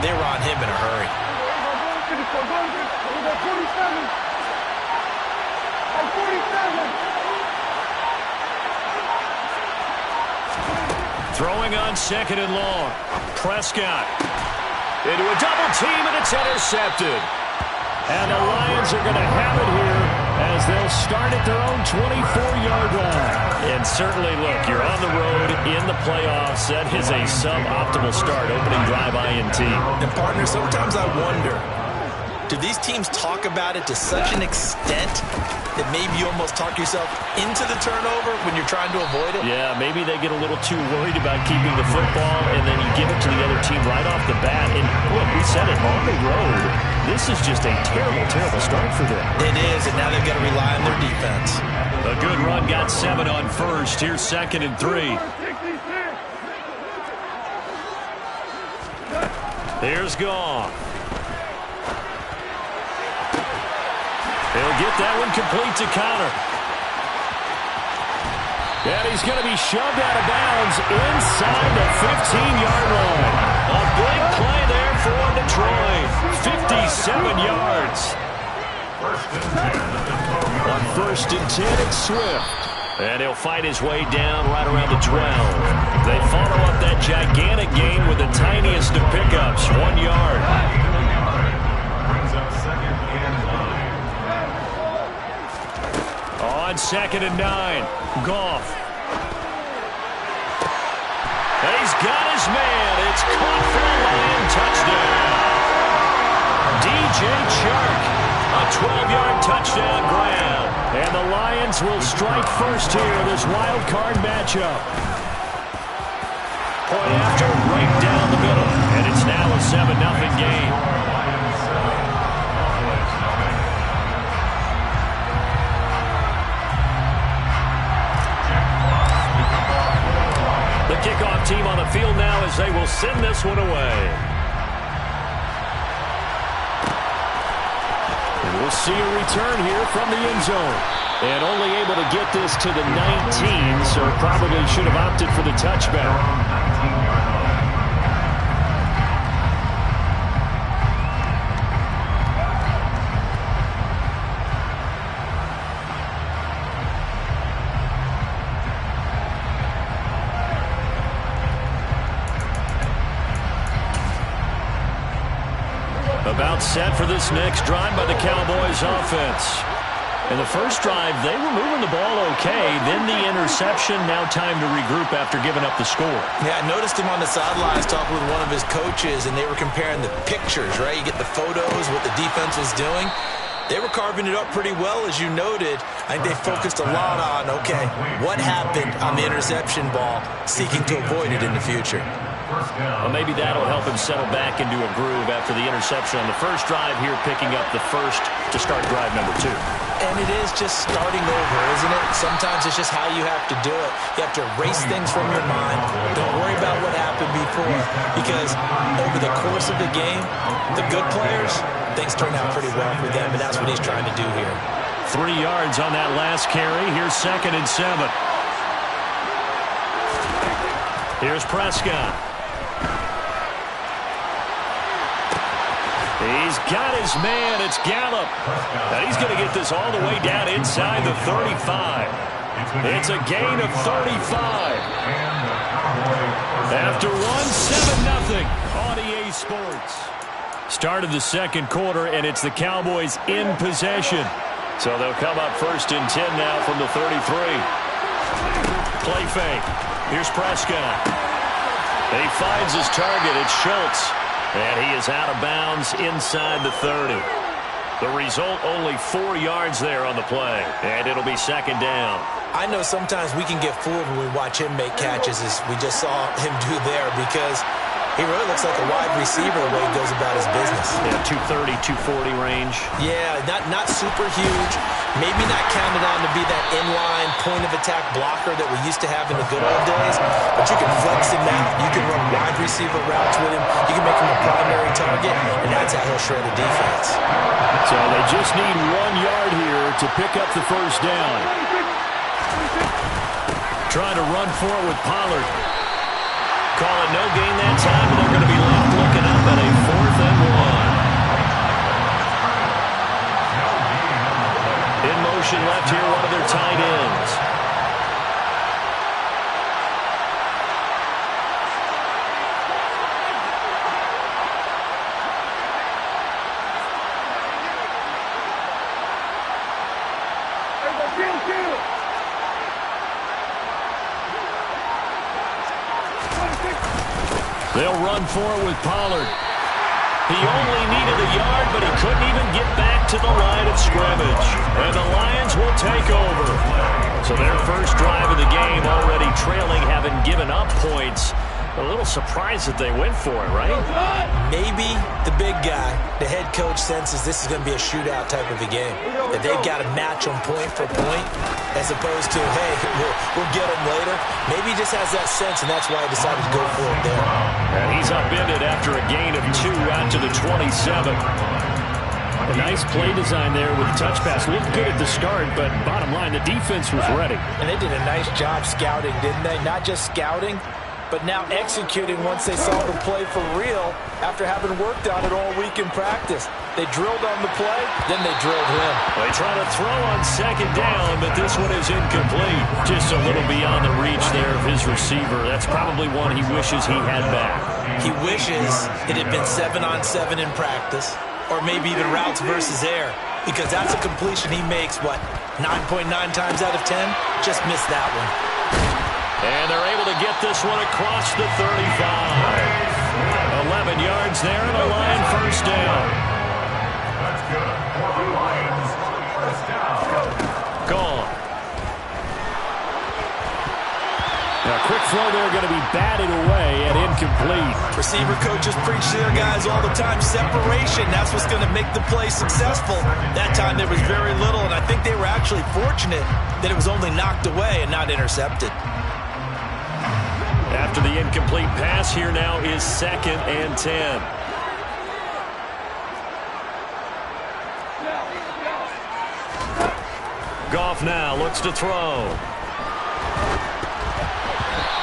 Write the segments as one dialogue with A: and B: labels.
A: They were on him in a hurry.
B: Throwing on 2nd and long. Prescott into a double team, and it's intercepted. And the Lions are going to have it here as they'll start at their own 24-yard line. And certainly, look, you're on the road in the playoffs. That is a suboptimal start, opening drive INT.
A: And, partner, sometimes I wonder, do these teams talk about it to such an extent that maybe you almost talk yourself into the turnover when you're trying to avoid it?
B: Yeah, maybe they get a little too worried about keeping the football, and then you give it to the other team right off the bat. And, look, we said it, on the road, this is just a terrible, terrible start for them.
A: It is, and now they've got to rely on their defense.
B: A good run, got 7 on first. Here's 2nd and 3. Here's Goff. He'll get that one complete to Connor. And he's going to be shoved out of bounds inside the 15-yard line. A big play there for Detroit. 57 yards. On 1st and 10, it's Swift. And he'll fight his way down right around the 12. They follow up that gigantic gain with the tiniest of pickups, 1 yard. On 2nd and 9, Goff. And he's got his man. It's caught for a Lion touchdown. DJ Chark, a 12-yard touchdown grab. And the Lions will strike first here in this wild card matchup. Point after, right down the middle. And it's now a 7-0 game. The kickoff team on the field now as they will send this one away. And we'll see a return here from the end zone. And only able to get this to the 19, so probably should have opted for the touchback. About set for this next drive by the Cowboys offense. In the first drive, they were moving the ball okay. Then the interception. Now time to regroup after giving up the score.
A: Yeah, I noticed him on the sidelines talking with one of his coaches, and they were comparing the pictures, right? You get the photos, what the defense was doing. They were carving it up pretty well, as you noted. I think they focused a lot on, okay, what happened on the interception ball, seeking to avoid it in the future.
B: Well, maybe that'll help him settle back into a groove after the interception on the first drive here, picking up the first to start drive number 2.
A: And it is just starting over, isn't it? Sometimes it's just how you have to do it. You have to erase things from your mind. Don't worry about what happened before, because over the course of the game, the good players, things turn out pretty well for them, and that's what he's trying to do here.
B: 3 yards on that last carry. Here's 2nd and 7. Here's Prescott. He's got his man. It's Gallup. And he's going to get this all the way down inside the 35. It's a gain of 35. After 7-0 on EA Sports. Start of the second quarter, and it's the Cowboys in possession. So they'll come up 1st and 10 now from the 33. Play fake. Here's Prescott. And he finds his target. It's Schultz. And he is out of bounds inside the 30. The result, only 4 yards there on the play. And it'll be 2nd down.
A: I know sometimes we can get fooled when we watch him make catches, as we just saw him do there, because he really looks like a wide receiver the way he goes about his business.
B: Yeah, 230, 240 range.
A: Yeah, not super huge. Maybe not counted on to be that inline point-of-attack blocker that we used to have in the good old days, but you can flex him out. You can run wide receiver routes with him. You can make him a primary target, and that's how he'll shred a defense.
B: So they just need 1 yard here to pick up the first down. Trying to run for it with Pollard. Call it no gain that time, and they're going to be left looking up at a run for it with Pollard. He only needed a yard, but he couldn't even get back to the line of scrimmage. And the Lions will take over. So their first drive of the game already trailing, having given up points. A little surprised that they went for it, right?
A: Maybe the big guy, the head coach, senses this is going to be a shootout type of a game. That they've got to match them point for point as opposed to, hey, we'll get them later. Maybe he just has that sense, and that's why he decided to go for it there.
B: And he's upended after a gain of 2 out to the 27. A nice play design there with the touch pass. Looked good at the start, but bottom line, the defense was ready.
A: And they did a nice job scouting, didn't they? Not just scouting, but now executing once they saw the play for real after having worked on it all week in practice. They drilled on the play, then they drilled him.
B: They try to throw on second down, but this one is incomplete. Just a little beyond the reach there of his receiver. That's probably one he wishes he had back.
A: He wishes it had been 7-on-7 in practice, or maybe even routes versus air, because that's a completion he makes, 9.9 times out of 10? Just missed that one.
B: And they're able to get this one across the 35. 11 yards there and a Lion first down. Gone. Now, quick throw there going to be batted away and incomplete.
A: Receiver coaches preach to their guys all the time. Separation, that's what's going to make the play successful. That time there was very little, and I think they were actually fortunate that it was only knocked away and not intercepted.
B: After the incomplete pass, here now is 2nd and 10. Goff now looks to throw.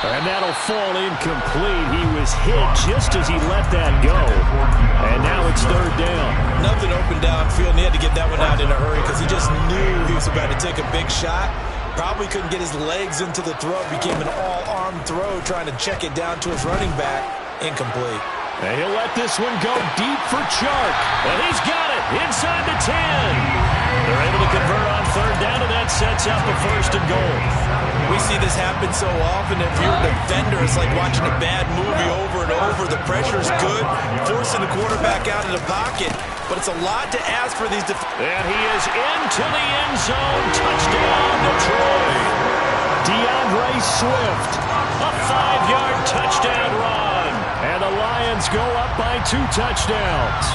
B: And that'll fall incomplete. He was hit just as he let that go. And now it's 3rd down.
A: Nothing open downfield, and he had to get that one out in a hurry because he just knew he was about to take a big shot. Probably couldn't get his legs into the throw. Became an all-arm throw, trying to check it down to his running back. Incomplete.
B: And he'll let this one go deep for Chark. And he's got it inside the 10. They're able to convert on 3rd down, and that sets up a 1st and goal.
A: We see this happen so often. If you're a defender, it's like watching a bad movie over and over. The pressure's good, forcing the quarterback out of the pocket. But it's a lot to ask for these defenders.
B: And he is into the end zone. Touchdown, Detroit. DeAndre Swift, a 5-yard touchdown run. And the Lions go up by 2 touchdowns.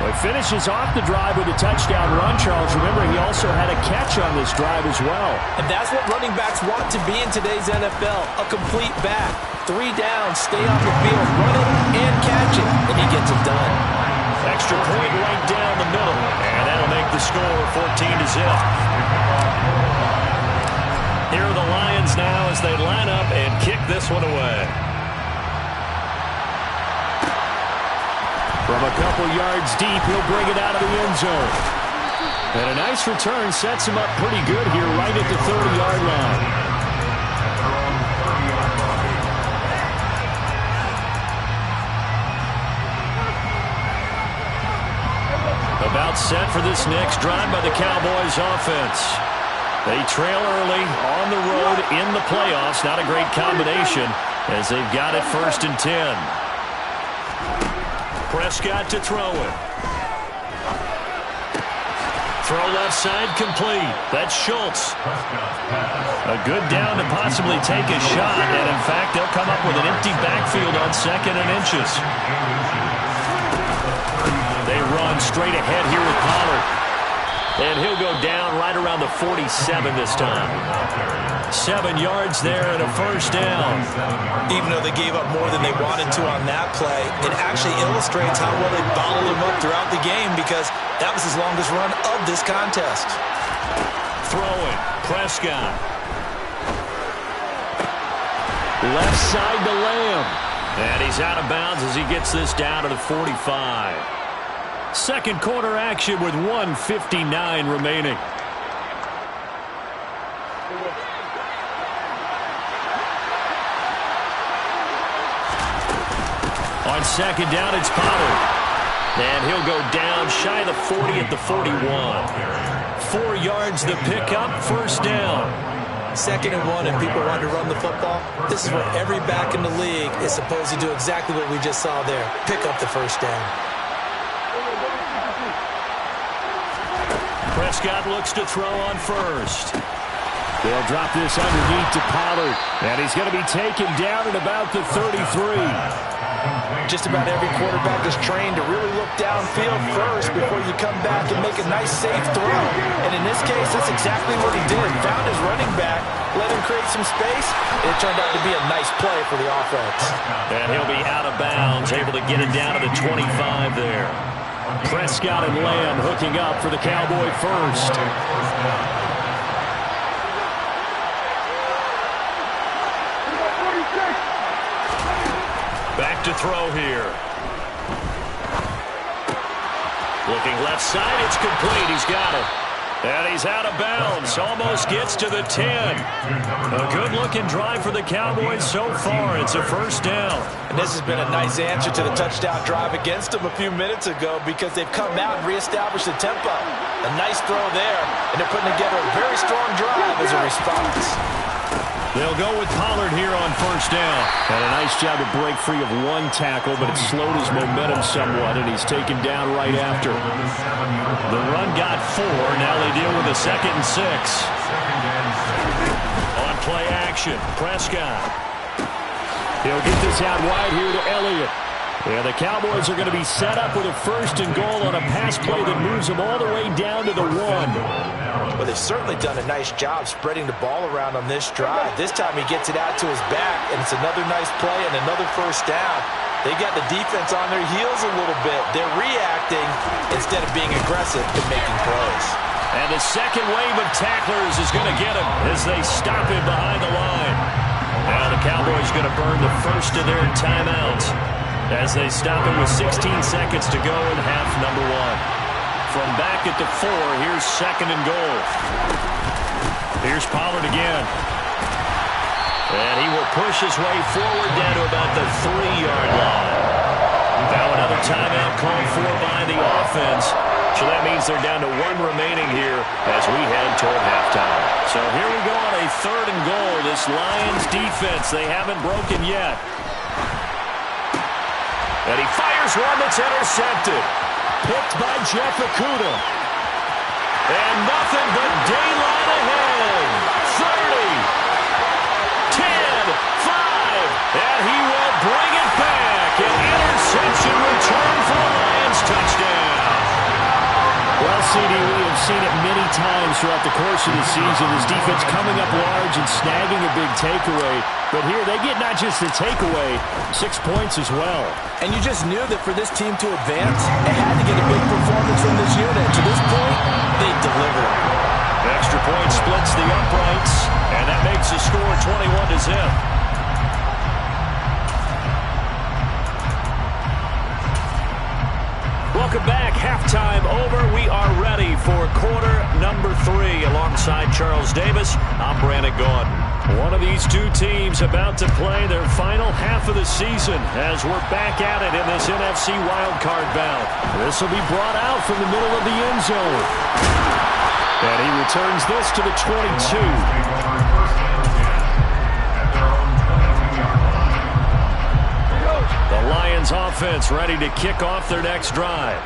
B: Well, he finishes off the drive with a touchdown run, Charles. Remember, he also had a catch on this drive as well.
A: And that's what running backs want to be in today's NFL, a complete back. 3 downs, stay on the field, run it and catch it, and he gets it done.
B: Extra point right down the middle, and that'll make the score 14-0. Here are the Lions now as they line up and kick this one away. From a couple yards deep, he'll bring it out of the end zone. And a nice return sets him up pretty good here right at the 30-yard line. About set for this next drive by the Cowboys offense. They trail early on the road in the playoffs. Not a great combination as they've got it 1st and 10. Prescott to throw it. Throw left side complete. That's Schultz. A good down to possibly take a shot. And in fact, they'll come up with an empty backfield on 2nd and inches. They run straight ahead here with Pollard. And he'll go down right around the 47 this time. 7 yards there and a 1st down.
A: Even though they gave up more than they wanted to on that play, it actually illustrates how well they bottled him up throughout the game because that was his longest run of this contest.
B: Throwing, Prescott. Left side to Lamb. And he's out of bounds as he gets this down to the 45. Second quarter action with 1:59 remaining. On 2nd down, it's Pollard. And he'll go down shy of the 40 at the 41. 4 yards the pickup, 1st down.
A: 2nd and 1 and people want to run the football, this is where every back in the league is supposed to do exactly what we just saw there, pick up the first down.
B: Prescott looks to throw on first. They'll drop this underneath to Pollard, and he's going to be taken down at about the 33.
A: Just about every quarterback is trained to really look downfield first before you come back and make a nice, safe throw. And in this case, that's exactly what he did. Found his running back, let him create some space, and it turned out to be a nice play for the offense.
B: And he'll be out of bounds, able to get it down to the 25 there. Prescott and Lamb hooking up for the Cowboy first. Back to throw here. Looking left side, it's complete. He's got it. And he's out of bounds. Almost gets to the 10. A good-looking drive for the Cowboys so far. It's a first down.
A: And this has been a nice answer to the touchdown drive against them a few minutes ago because they've come out and reestablished the tempo. A nice throw there, and they're putting together a very strong drive as a response.
B: They'll go with Pollard here on first down. And a nice job to break free of one tackle, but it slowed his momentum somewhat, and he's taken down right after. The run got 4. Now they deal with a 2nd and 6. On play action, Prescott. He'll get this out wide here to Elliott. And the Cowboys are going to be set up with a 1st and goal on a pass play that moves them all the way down to the 1.
A: Well, they've certainly done a nice job spreading the ball around on this drive. This time he gets it out to his back, and it's another nice play and another first down. They've got the defense on their heels a little bit. They're reacting instead of being aggressive and making plays.
B: And the second wave of tacklers is going to get him as they stop him behind the line. Now the Cowboys going to burn the first of their timeouts as they stop him with 16 seconds to go in half number 1. From back at the 4, here's 2nd and goal. Here's Pollard again. And he will push his way forward down to about the 3-yard line. Now another timeout called for by the offense. So that means they're down to 1 remaining here as we head toward halftime. So here we go on a 3rd and goal. This Lions defense, they haven't broken yet. And he fires one that's intercepted. Picked by Jeff Okudah. And nothing but daylight ahead. 30, 10, 5. And he will bring it back. An interception return for the Lions touchdown. Well, CD, we have seen it many times throughout the course of the season. This defense coming up large and snagging a big takeaway. But here they get not just the takeaway, 6 points as well.
A: And you just knew that for this team to advance, it had to get a big performance from this unit. To this point, they delivered.
B: Extra point splits the uprights, and that makes the score 21-0. Welcome back. Halftime over. We are ready for quarter number 3. Alongside Charles Davis, I'm Brandon Gaudin. One of these two teams about to play their final half of the season as we're back at it in this NFC wildcard bout. This will be brought out from the middle of the end zone. And he returns this to the 22. The Lions offense ready to kick off their next drive.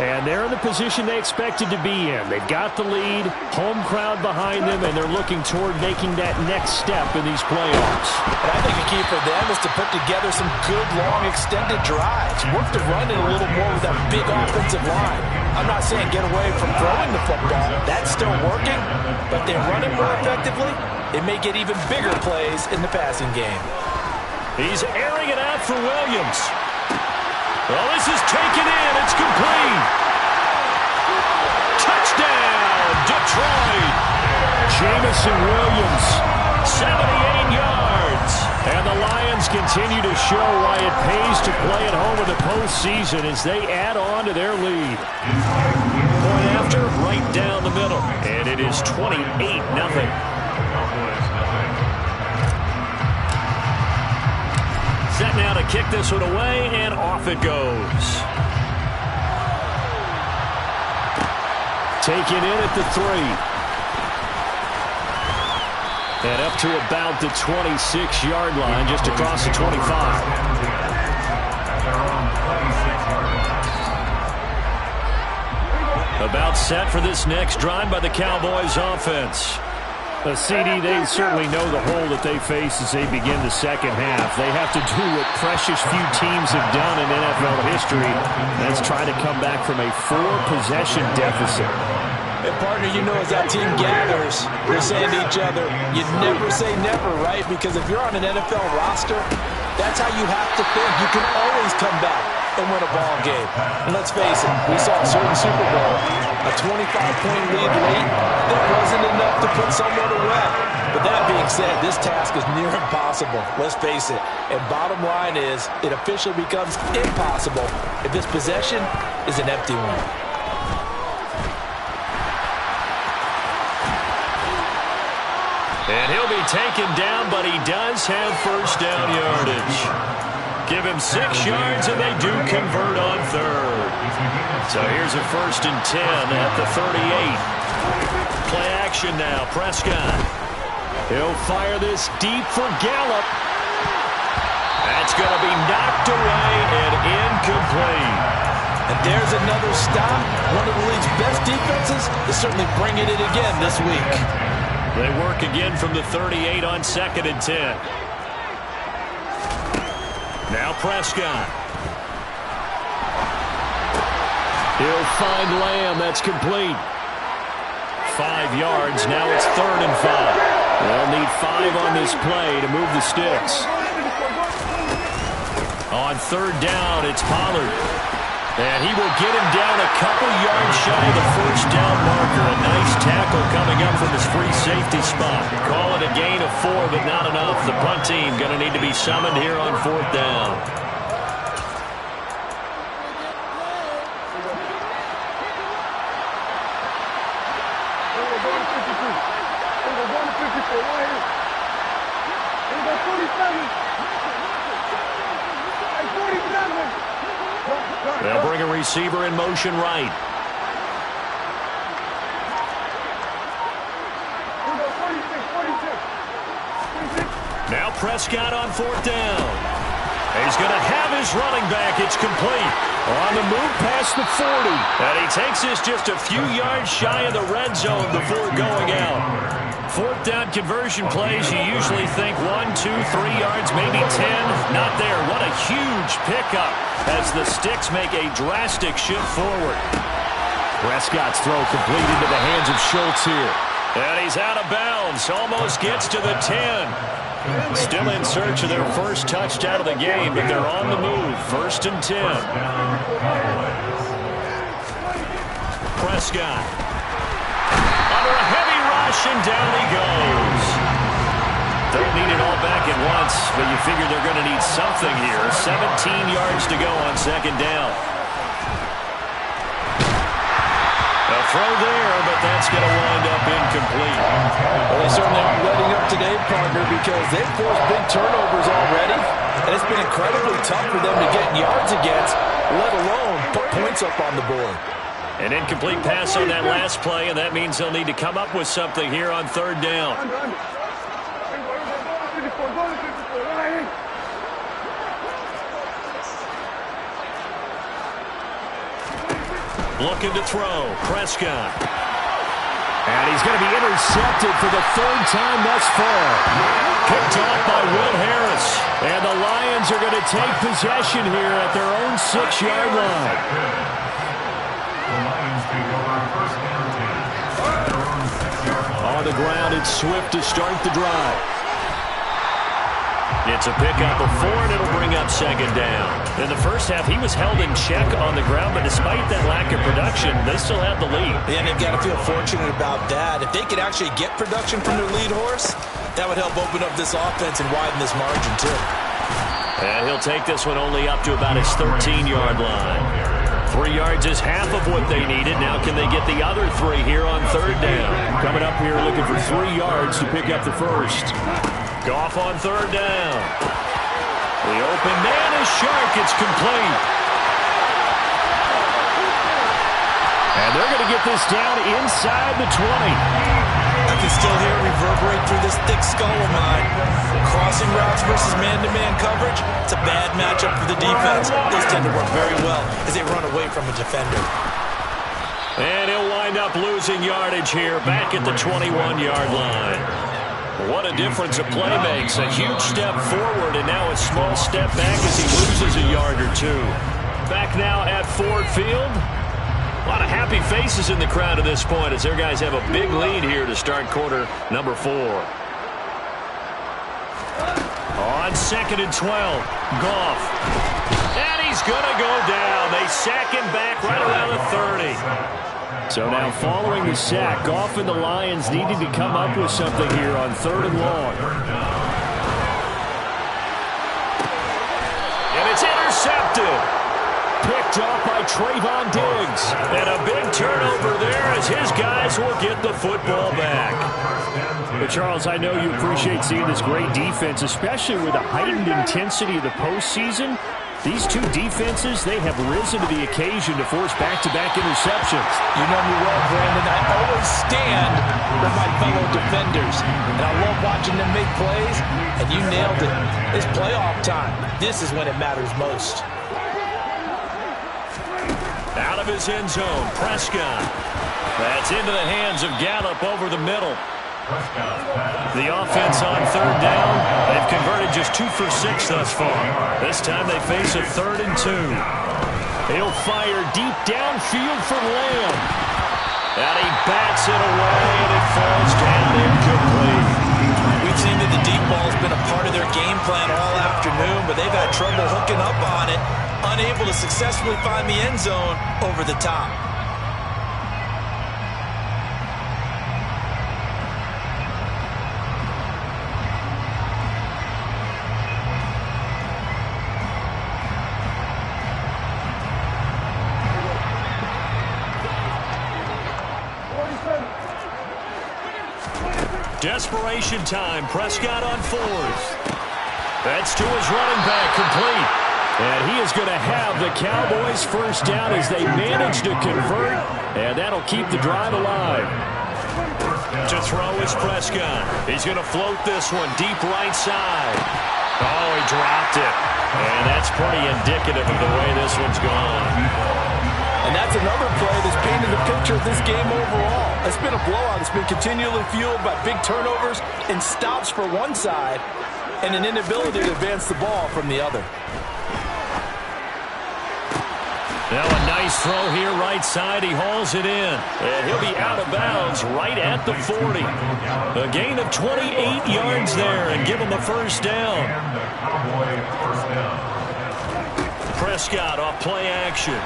B: And they're in the position they expected to be in. They've got the lead, home crowd behind them, and they're looking toward making that next step in these playoffs.
A: And I think the key for them is to put together some good, long, extended drives. Work the run in a little more with that big offensive line. I'm not saying get away from throwing the football. That's still working. But they run it more effectively, they may get even bigger plays in the passing game.
B: He's airing it out for Williams. Well, this is taken in. It's complete. Touchdown, Detroit. Jamison Williams, 78 yards. And the Lions continue to show why it pays to play at home in the postseason as they add on to their lead. Point after, right down the middle. And it is 28-0. Set now to kick this one away, and off it goes. Taken in at the 3. And up to about the 26-yard line, just across the 25. About set for this next drive by the Cowboys offense. The CD, they certainly know the hole that they face as they begin the second half. They have to do what precious few teams have done in NFL history. That's try to come back from a 4-possession deficit.
A: And partner, you know, as that team gathers, they're saying to each other, you never say never, right? Because if you're on an NFL roster, that's how you have to think. You can always come back and win a ball game. And let's face it, we saw a certain Super Bowl, a 25-point lead late, that wasn't enough to put someone away. But that being said, this task is near impossible. Let's face it. And bottom line is, it officially becomes impossible if this possession is an empty one.
B: And he'll be taken down, but he does have first down yardage. Give him 6 yards, and they do convert on third. So here's a 1st and 10 at the 38. Play action now, Prescott. He'll fire this deep for Gallup. That's going to be knocked away and incomplete.
A: And there's another stop. One of the league's best defenses is certainly bringing it again this week.
B: They work again from the 38 on 2nd and 10. Now Prescott. He'll find Lamb. That's complete. 5 yards. Now it's 3rd and 5. They'll need 5 on this play to move the sticks. On 3rd down, it's Pollard. And he will get him down a couple yards shy of the first down marker. A nice tackle coming up from his free safety spot. Call it a gain of 4, but not enough. The punt team going to need to be summoned here on 4th down. They'll bring a receiver in motion right. Now Prescott on 4th down. He's going to have his running back. It's complete. On the move past the 40. And he takes this just a few yards shy of the red zone before going out. 4th down conversion plays, you usually think 1, 2, 3 yards, maybe 10. Not there. What a huge pickup as the sticks make a drastic shift forward. Prescott's throw complete into the hands of Schultz here. And he's out of bounds. Almost gets to the 10. Still in search of their first touchdown of the game, but they're on the move. 1st and 10. Prescott. Under a heavy rush, and down he goes. Don't need it all back at once, but you figure they're going to need something here. 17 yards to go on 2nd down. A throw there, but that's going to wind up incomplete.
A: Well, they certainly aren't letting up today, partner, because they've forced big turnovers already, and it's been incredibly tough for them to get yards against, let alone put points up on the board.
B: An incomplete pass on that last play, and that means they'll need to come up with something here on 3rd down. Looking to throw. Prescott. And he's going to be intercepted for the 3rd time thus far. Picked off by Will Harris. And the Lions are going to take possession here at their own 6-yard line. On the ground, it's Swift to start the drive. It's a pickup of 4, and it'll bring up 2nd down. In the first half, he was held in check on the ground, but despite that lack of production, they still have the lead.
A: And they've got to feel fortunate about that. If they could actually get production from their lead horse, that would help open up this offense and widen this margin, too.
B: And he'll take this one only up to about his 13-yard line. 3 yards is half of what they needed. Now can they get the other 3 here on 3rd down? Coming up here looking for 3 yards to pick up the first. Goff on 3rd down. The open man is Shark. It's complete. And they're going to get this down inside the 20.
A: I can still hear it reverberate through this thick skull of mine. Crossing routes versus man-to-man coverage, it's a bad matchup for the defense. Those tend to work very well as they run away from a defender.
B: And he'll wind up losing yardage here back at the 21-yard line. What a difference a play makes. A huge step forward and now a small step back as he loses a yard or two. Back now at Ford Field. A lot of happy faces in the crowd at this point as their guys have a big lead here to start quarter number 4. On 2nd and 12, Goff. And he's going to go down. They sack him back right around the 30. So now following the sack, Goff and the Lions needing to come up with something here on 3rd and long. And it's intercepted. Picked off by Trayvon Diggs. And a big turnover there as his guys will get the football back. But Charles, I know you appreciate seeing this great defense, especially with the heightened intensity of the postseason. These two defenses, they have risen to the occasion to force back-to-back interceptions.
A: You know me well, Brandon. I always stand with my fellow defenders. And I love watching them make plays. And you nailed it. It's playoff time. This is when it matters most.
B: Out of his end zone, Prescott. That's into the hands of Gallup over the middle. The offense on 3rd down. They've converted just 2 for 6 thus far. This time they face a 3rd and 2. He'll fire deep downfield for Lamb. And he bats it away, and it falls down incomplete.
A: We've seen that the deep ball's been a part of their game plan all afternoon, but they've had trouble hooking up on it, unable to successfully find the end zone over the top.
B: Desperation time. Prescott on 4th. That's to his running back, complete. And he is going to have the Cowboys first down as they manage to convert, and that'll keep the drive alive. To throw is Prescott. He's going to float this one deep right side. Oh, he dropped it. And that's pretty indicative of the way this one's gone.
A: And that's another play that's painted the picture of this game overall. It's been a blowout. It's been continually fueled by big turnovers and stops for one side and an inability to advance the ball from the other.
B: Now a nice throw here right side. He hauls it in. And he'll be out of bounds right at the 40. A gain of 28 yards there and give him the first down. Prescott off play action.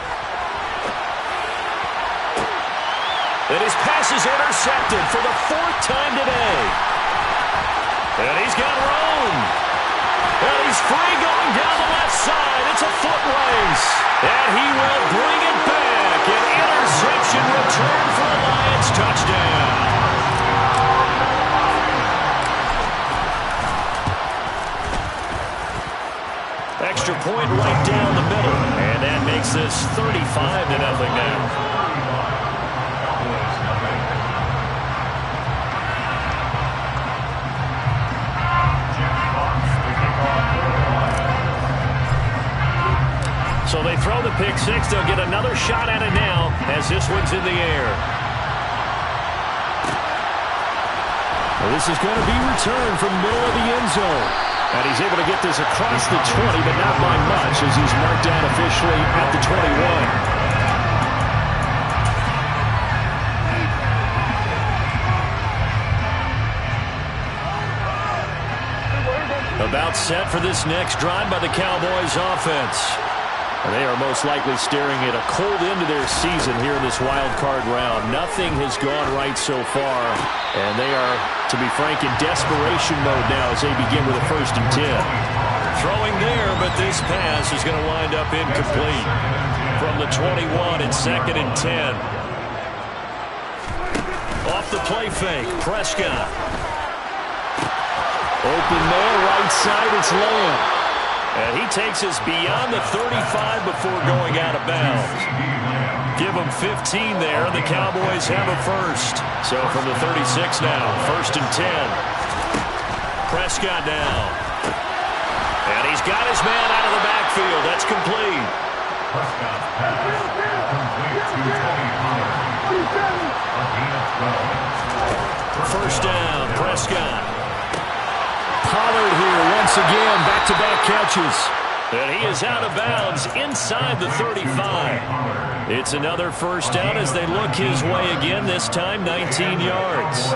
B: And his pass is intercepted for the 4th time today. And he's got room. And he's free going down the left side. It's a foot race. And he will bring it back. An interception return for a Lions touchdown. Extra point right down the middle. And that makes this 35-0 now. So they throw the pick six. They'll get another shot at it now as this one's in the air. Well, this is going to be returned from the middle of the end zone. And he's able to get this across the 20, but not by much as he's marked down officially at the 21. About set for this next drive by the Cowboys offense. They are most likely staring at a cold end to their season here in this wild card round. Nothing has gone right so far, and they are, to be frank, in desperation mode now as they begin with a 1st and 10. Throwing there, but this pass is going to wind up incomplete. From the 21 and 2nd and 10. Off the play fake, Prescott. Open man, right side, it's Lamb. And he takes us beyond the 35 before going out of bounds. Give them 15 there, and the Cowboys have a first. So from the 36 now, 1st and 10. Prescott down. And he's got his man out of the backfield. That's complete. First down, Prescott. Pollard here once again, back-to-back catches. And he is out of bounds inside the 35. It's another first down as they look his way again, this time 19 yards.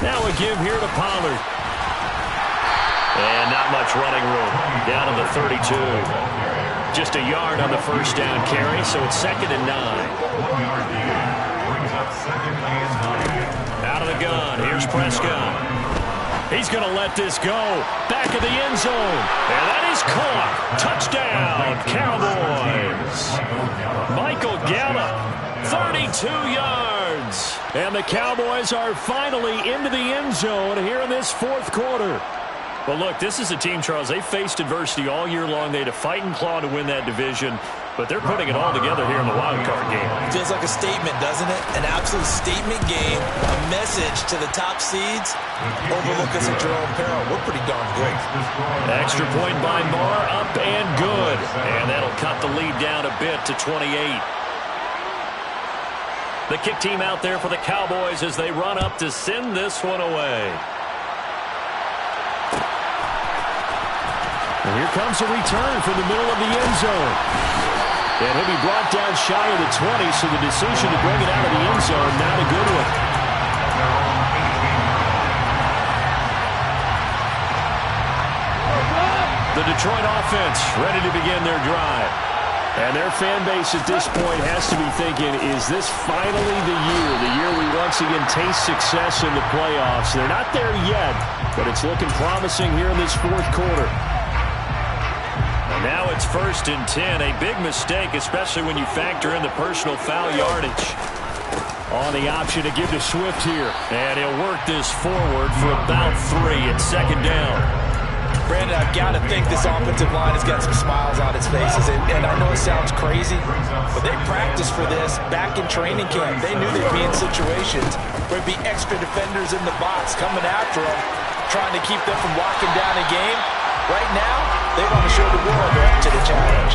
B: Now a give here to Pollard. And not much running room. Down to the 32. Just a yard on the first down carry, so it's 2nd and 9. Out of the gun, here's Prescott. He's going to let this go. Back of the end zone. And that is caught. Touchdown, Cowboys. Michael Gallup, 32 yards. And the Cowboys are finally into the end zone here in this 4th quarter. Well, look, this is a team, Charles, they faced adversity all year long. They had to fight and claw to win that division, but they're putting it all together here in the wild card game.
A: Feels like a statement, doesn't it? An absolute statement game, a message to the top seeds. Overlook us at your own peril. We're pretty darn good.
B: Extra point by Marr, up and good. And that'll cut the lead down a bit to 28. The kick team out there for the Cowboys as they run up to send this one away. And here comes a return from the middle of the end zone. And he'll be brought down shy of the 20, so the decision to bring it out of the end zone, not a good one. The Detroit offense ready to begin their drive. And their fan base at this point has to be thinking, is this finally the year we once again taste success in the playoffs? They're not there yet, but it's looking promising here in this 4th quarter. Now it's 1st and 10. A big mistake, especially when you factor in the personal foul yardage. On the option to give to Swift here. And he'll work this forward for about 3 at 2nd down.
A: Brandon, I've got to think this offensive line has got some smiles on its faces. And I know it sounds crazy, but they practiced for this back in training camp. They knew they'd be in situations where there'd be extra defenders in the box coming after them, trying to keep them from locking down a game. Right now, they want to show the world they're up to the challenge.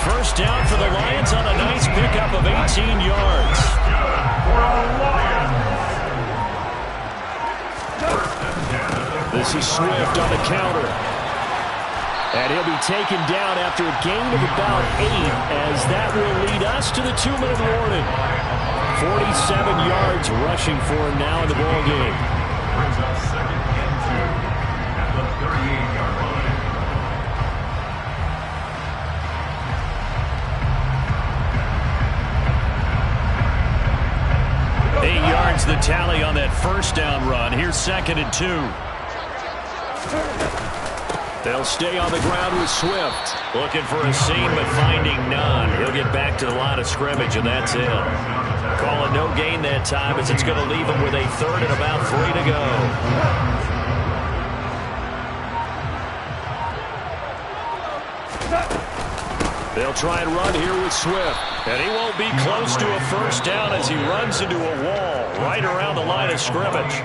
B: First down for the Lions on a nice pickup of 18 yards. This is Swift on the counter. And he'll be taken down after a gain of about 8, as that will lead us to the 2-minute warning. 47 yards rushing for him now in the ball game. Brings up 2nd and 2 at the 38-yard line. 8 yards the tally on that first down run. Here's 2nd and 2. They'll stay on the ground with Swift. Looking for a seam, but finding none. He'll get back to the line of scrimmage, and that's it. Calling no gain that time, as it's going to leave him with a 3rd and about 3 to go. They'll try and run here with Swift. And he won't be close to a first down as he runs into a wall right around the line of scrimmage.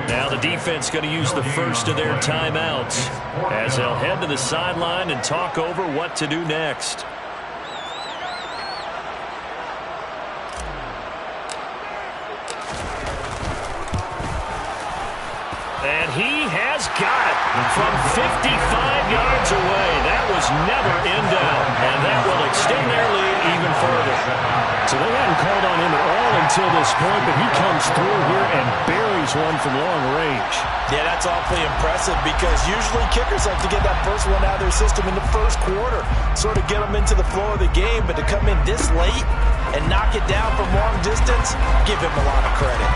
B: Now the defense going to use the first of their timeouts as they'll head to the sideline and talk over what to do next. And he has got it from 55 yards away. That was never in doubt, and that will extend their lead even further. So they hadn't called on him at all until this point, but he comes through here and buries one from long range.
A: Yeah, that's awfully impressive because usually kickers like to get that first one out of their system in the first quarter, sort of get them into the flow of the game, but to come in this late and knock it down from long distance, give him a lot of credit.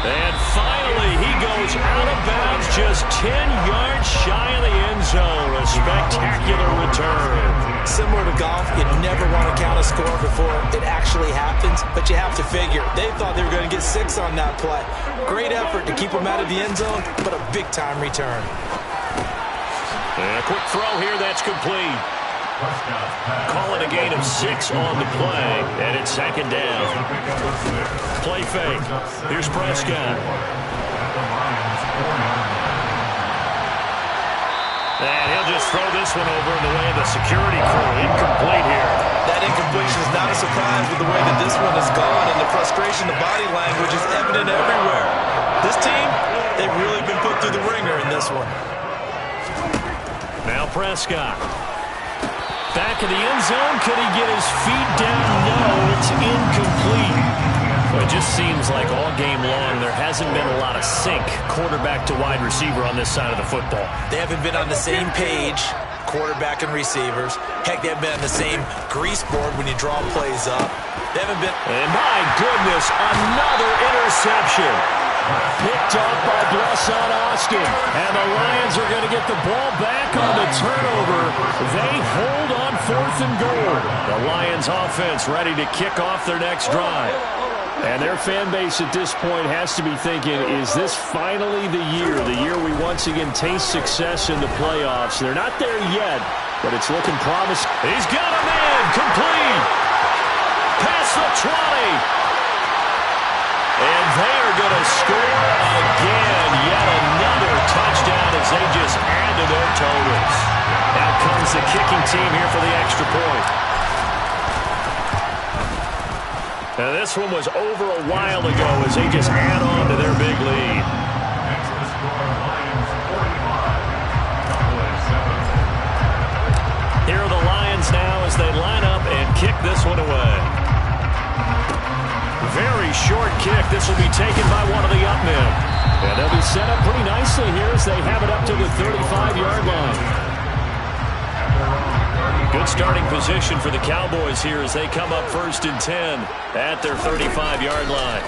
A: And finally, he goes out of bounds
B: just 10 yards shy of the end zone. A spectacular return.
A: Similar to golf, you never want to count a score before it actually happens, but you have to figure they thought they were going to get 6 on that play. Great effort to keep them out of the end zone, but a big-time return.
B: And a quick throw here, that's complete. Call it a gain of 6 on the play, and it's second down. Play fake. Here's Prescott. And he'll just throw this one over in the way of the security crew. Incomplete here.
A: That incompletion is not a surprise with the way that this one has gone, and the frustration, the body language is evident everywhere. This team, they've really been put through the ringer in this one.
B: Now Prescott. Back in the end zone. Could he get his feet down? No, it's incomplete. Well, it just seems like all game long there hasn't been a lot of sync quarterback to wide receiver on this side of the football.
A: They haven't been on the same page, quarterback and receivers. Heck, they haven't been on the same grease board when you draw plays up. They haven't been...
B: And my goodness, another interception. Picked off by Blesson Austin. And the Lions are going to get the ball back on the turnover. They hold on 4th and goal. The Lions offense ready to kick off their next drive. And their fan base at this point has to be thinking, is this finally the year we once again taste success in the playoffs? They're not there yet, but it's looking promising. He's got a man, complete. Past the 20. And they are going to score again. Yet another touchdown as they just add to their totals. Out comes the kicking team here for the extra point. Now this one was over a while ago as they just add on to their big lead. Here are the Lions now as they line up and kick this one away. Very short kick. This will be taken by one of the up men. And they'll be set up pretty nicely here as they have it up to the 35-yard line. Good starting position for the Cowboys here as they come up 1st and 10 at their 35-yard line.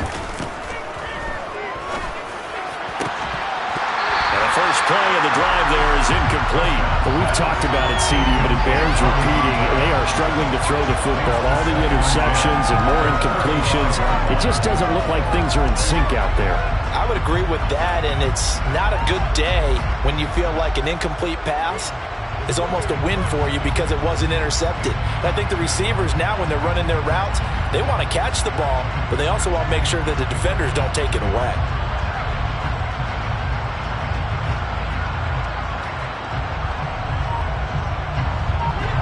B: And the first play of the drive there is incomplete. Well, we've talked about it, CD, but it bears repeating. They are struggling to throw the football. All the interceptions and more incompletions. It just doesn't look like things are in sync out there.
A: I would agree with that, and it's not a good day when you feel like an incomplete pass is almost a win for you because it wasn't intercepted. And I think the receivers now, when they're running their routes, they want to catch the ball, but they also want to make sure that the defenders don't take it away.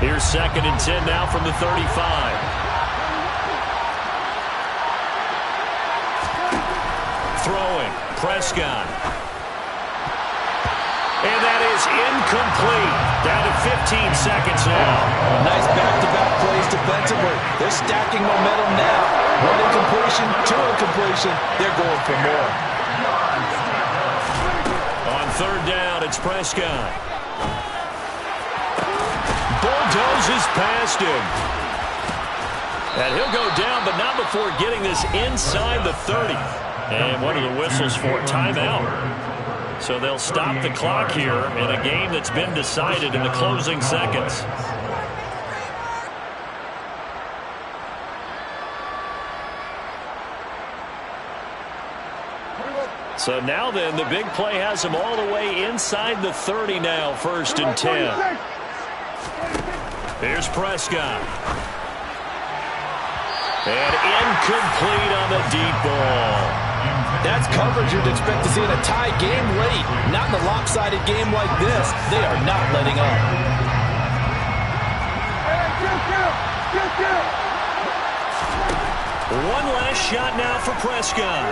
B: Here's 2nd and 10 now from the 35. Throwing, Prescott. And that is incomplete. Down to 15 seconds now.
A: Nice back-to-back plays defensively. They're stacking momentum now. 1 incompletion, 2 incompletion. They're going for more.
B: On 3rd down, it's Prescott. Bulldozes past him. And he'll go down, but not before getting this inside the 30. And what are the whistles for? Timeout. So they'll stop the clock here in a game that's been decided in the closing seconds. So now then, the big play has them all the way inside the 30 now, 1st and 10. Here's Prescott. And incomplete on the deep ball.
A: That's coverage you'd expect to see in a tie game late. Not in a lopsided game like this. They are not letting up.
B: One last shot now for Prescott.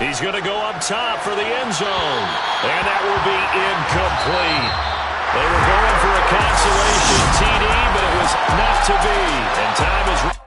B: He's going to go up top for the end zone. And that will be incomplete. They were going for a consolation TD, but it was not to be. And time is...